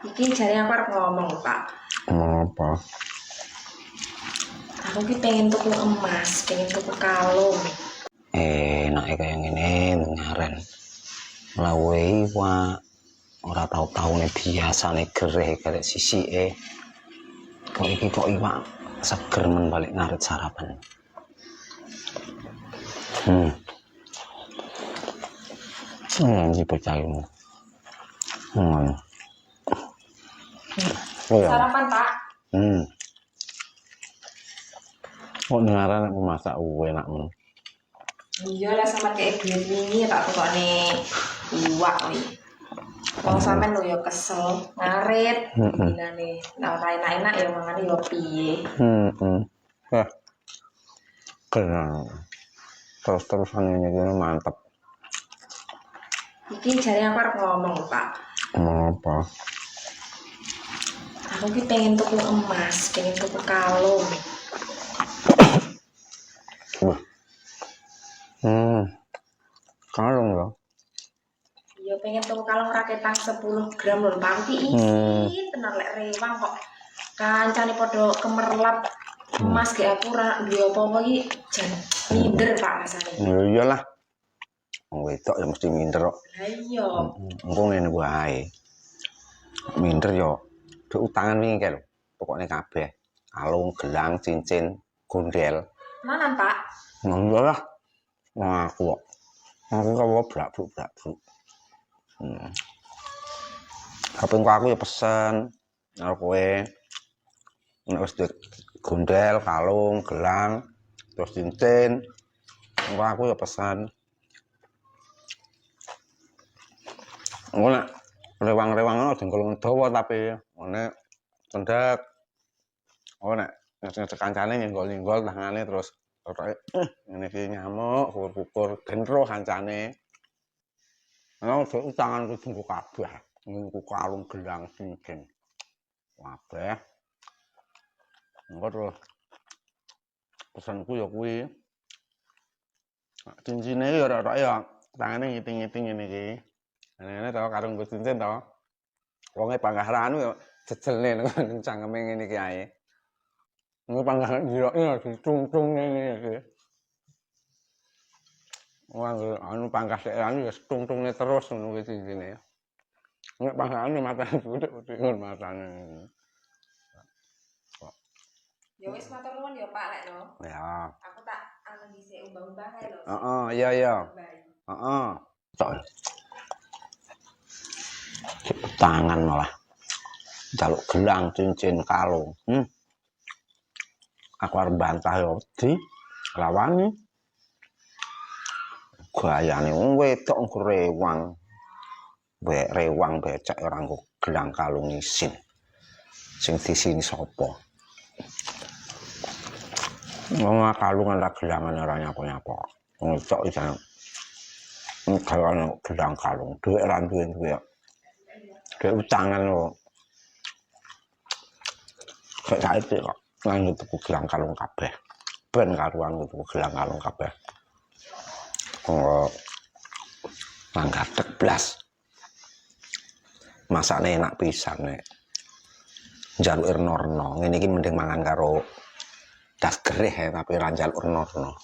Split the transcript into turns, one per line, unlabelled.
Iki jare aku arep ngomong, Pak.
Ngomong apa?
Aku ki pengen tuku emas, pengen tuku kalung.
Enake kaya ngene ngaren. Lawehi wae ora tau-taune biasane gereh karek sisike. Kok iki kok iwak seger men balik ngarit sarapan. Iki percayamu.
Sarapan, Pak.
Kok ngaran aku masak enak men.
Iya lah sama kayak duit ini tak tukokne iwak nih. Wong sampean lho ya kesel, ngarit. Dinane, ora enak-enak ya mangane yo piye.
Kenal. Terus-terusan ini mantep.
Iki jare aku arep ngomong, Pak.
Ngomong apa?
Aku ki pengen tuku emas, pengen tuku kalung.
Kalung ya?
Iya pengen tuku kalung raketan 10 gram lho, Pak. Iki isi tenan lek rewang kok. Kancane padha kemerlap. Emas ge aku ora duwe apa-apa iki jan minder, Pak, rasane.
Ya iyalah. Wong wedok ya mesti minder kok.
Lah iya.
Engko ngene wae. Minder yo duit utangan wingi kae lho. Pokoknya kabeh. Kalung, gelang, cincin, gondel.
Tenanan, Pak?
Nah iyalah. Nah aku kok. Aku kok blak-bluk. Kaping aku ya pesen karo kowe. Nek wis gondel, kalung, gelang, terus cincin. Engko aku ya pesen. Engko nek rewang-rewang ana dengkul dawa tapi ngene cendhek. Oh nek ngecek kancane nyenggol-nyenggol tangane terus ngene iki nyamuk, kukur-kukur genro kancane. Ana utangan kudu kabeh. Ngku kalung gelang cincin. Kabeh. Engko terus pesanku ya kuwi. Cincine ya ora ya tangane ngiting-ngiting ngene iki. Ngene to karo nggo cincin to. Wonge panggaran ya jejelne nang cangkeme ngene iki ae. Nggo panggaran ya dicung-cung ngene iki. Wong anu pangkas sik anu ya tung-tungne terus ngono kuwi cincine. Nek panggaran matane putik-putik ngono matane.
Ya wis matur nuwun ya, Pak, lek no.
Ya.
Aku tak anu dhisik umbang-umbang ae lho.
Heeh, iya. Heeh. Tok. Tangan malah. Jaluk gelang, cincin, kalung. Aku arep bantah ya wedi. Lawani. Gayane wong wedok engko rewang. Rewang becek ora nggo gelang kalung isin. Sing disini sapa? Wong kalungan ra gelangan ora nyapa-nyapa. Wong wedok jan gelang kalung, dhuwit ra duwe. Dhuwit utangan lho. Kayak saiki kok nganggo tuku gelang kalung kabeh. Ben karuan tuku gelang kalung kabeh. Oh. Manggatek blas. Masane enak pisan nek. Njaluk reno-reno. Ngene iki mending mangan karo das gereh tapi ra njaluk reno-reno.